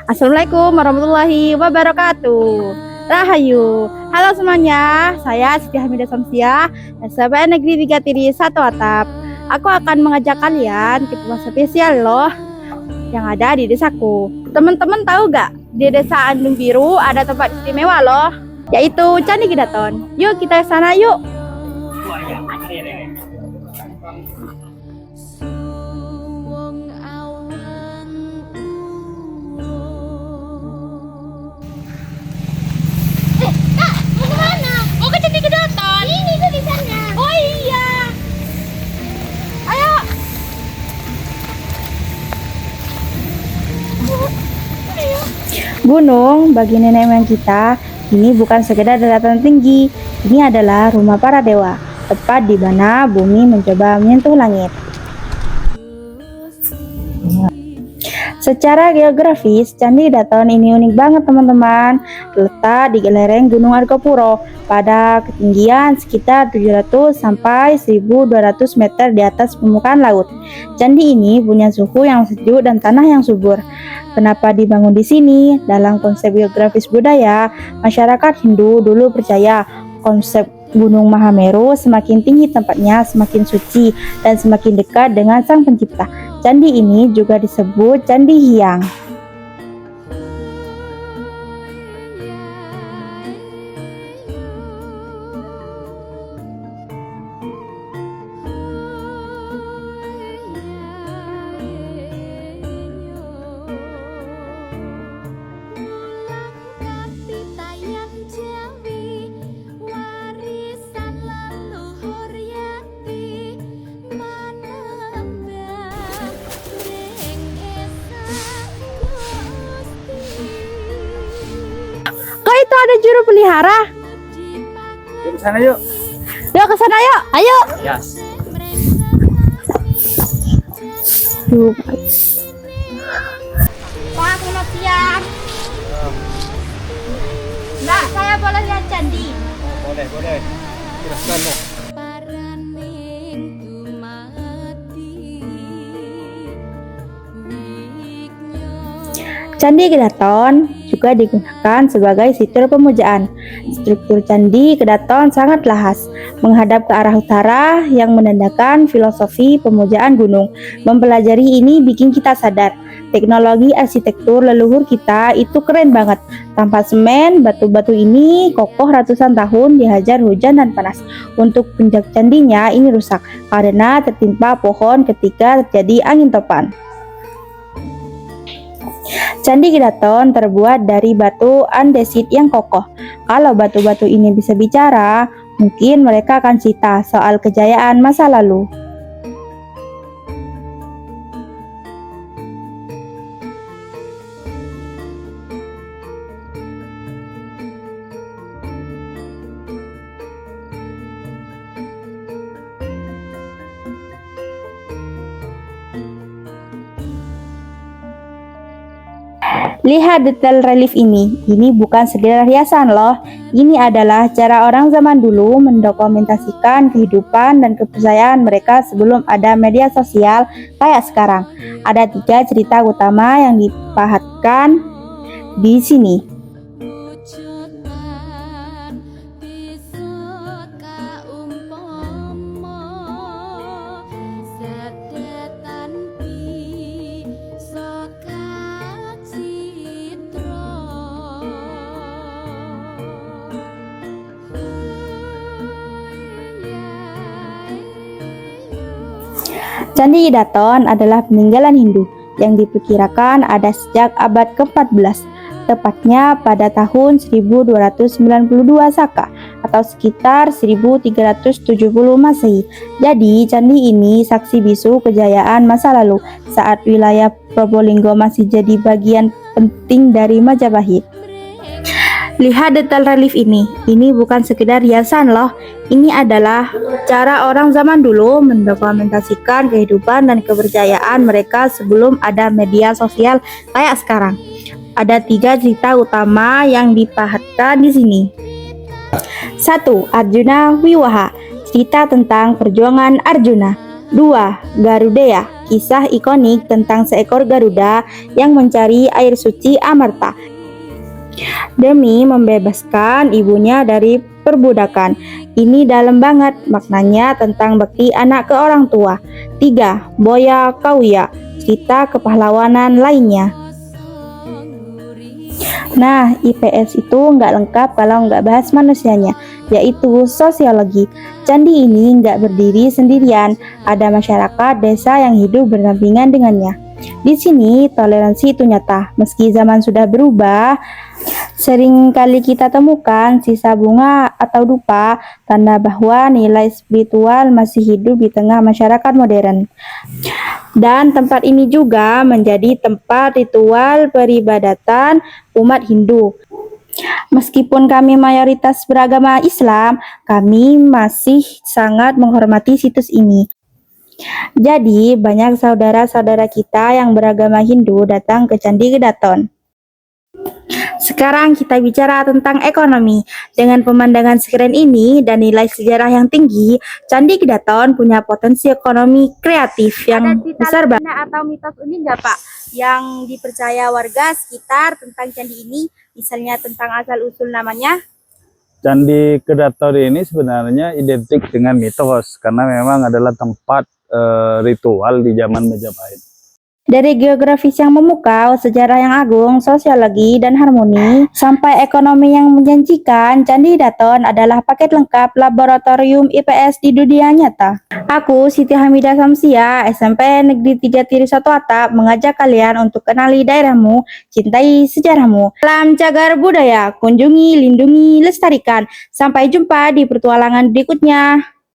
Assalamualaikum warahmatullahi wabarakatuh. Rahayu. Halo semuanya, saya Siti Hamidah Samsiah, SBN Negeri 3 Tiri 1 Atap. Aku akan mengajak kalian ke tempat spesial loh yang ada di desaku. Teman-teman tahu gak? Di desa Andung Biru ada tempat istimewa loh, yaitu Candi Gedaton. Yuk kita ke sana yuk. Gunung bagi nenek moyang kita ini bukan sekedar daratan tinggi, ini adalah rumah para dewa, tepat di mana bumi mencoba menyentuh langit. Secara geografis, Candi Gedaton ini unik banget teman-teman. Terletak di lereng Gunung Argopuro pada ketinggian sekitar 700 sampai 1200 meter di atas permukaan laut. Candi ini punya suhu yang sejuk dan tanah yang subur. Kenapa dibangun di sini? Dalam konsep geografis budaya, masyarakat Hindu dulu percaya konsep Gunung Mahameru semakin tinggi tempatnya semakin suci dan semakin dekat dengan Sang Pencipta. Candi ini juga disebut Candi Hyang. Itu ada juru pelihara. Yuk ke sana yuk. Yuk ke sana yuk. Ayo. Yes. Pak, selamat siang. Mbak, saya boleh lihat candi? Boleh, boleh. Silahkan loh. Candi Gedaton juga digunakan sebagai situr pemujaan. Struktur Candi Gedaton sangatlah khas, menghadap ke arah utara yang menandakan filosofi pemujaan gunung. Mempelajari ini bikin kita sadar, teknologi arsitektur leluhur kita itu keren banget. Tanpa semen, batu-batu ini kokoh ratusan tahun dihajar hujan dan panas. Untuk puncak candinya ini rusak karena tertimpa pohon ketika terjadi angin topan. Candi Gedaton terbuat dari batu andesit yang kokoh. Kalau batu-batu ini bisa bicara, mungkin mereka akan cerita soal kejayaan masa lalu. Lihat detail relief ini bukan sekedar hiasan loh. Ini adalah cara orang zaman dulu mendokumentasikan kehidupan dan kepercayaan mereka sebelum ada media sosial kayak sekarang. Ada 3 cerita utama yang dipahatkan di sini. Candi Gedaton adalah peninggalan Hindu yang diperkirakan ada sejak abad ke-14, tepatnya pada tahun 1292 Saka atau sekitar 1370 Masehi. Jadi, candi ini saksi bisu kejayaan masa lalu saat wilayah Probolinggo masih jadi bagian penting dari Majapahit. Lihat detail relief ini bukan sekedar hiasan loh. Ini adalah cara orang zaman dulu mendokumentasikan kehidupan dan kepercayaan mereka sebelum ada media sosial kayak sekarang. Ada 3 cerita utama yang dipahatkan di sini. 1. Arjuna Wiwaha, cerita tentang perjuangan Arjuna. 2. Garudeya, kisah ikonik tentang seekor Garuda yang mencari air suci Amarta demi membebaskan ibunya dari perbudakan. Ini dalam banget maknanya tentang bakti anak ke orang tua. 3. Boya Kauya, cerita kepahlawanan lainnya. Nah, IPS itu nggak lengkap kalau nggak bahas manusianya, yaitu sosiologi. Candi ini nggak berdiri sendirian, ada masyarakat desa yang hidup berdampingan dengannya. Di sini toleransi itu nyata, meski zaman sudah berubah. Sering kali kita temukan sisa bunga atau dupa, tanda bahwa nilai spiritual masih hidup di tengah masyarakat modern. Dan tempat ini juga menjadi tempat ritual peribadatan umat Hindu. Meskipun kami mayoritas beragama Islam, kami masih sangat menghormati situs ini. Jadi, banyak saudara-saudara kita yang beragama Hindu datang ke Candi Kedaton. Sekarang kita bicara tentang ekonomi. Dengan pemandangan sekeren ini dan nilai sejarah yang tinggi, Candi Kedaton punya potensi ekonomi kreatif yang besar banget. Ada atau mitos unik nggak Pak yang dipercaya warga sekitar tentang candi ini, misalnya tentang asal-usul namanya? Candi Kedaton ini sebenarnya identik dengan mitos karena memang adalah tempat ritual di zaman Majapahit. Dari geografis yang memukau, sejarah yang agung, sosiologi, dan harmoni, sampai ekonomi yang menjanjikan, Candi Kedaton adalah paket lengkap laboratorium IPS di dunia nyata. Aku, Siti Hamidah Samsia, SMP Negeri 3 Tiri 1 Atap, mengajak kalian untuk kenali daerahmu, cintai sejarahmu. Salam cagar budaya, kunjungi, lindungi, lestarikan. Sampai jumpa di petualangan berikutnya.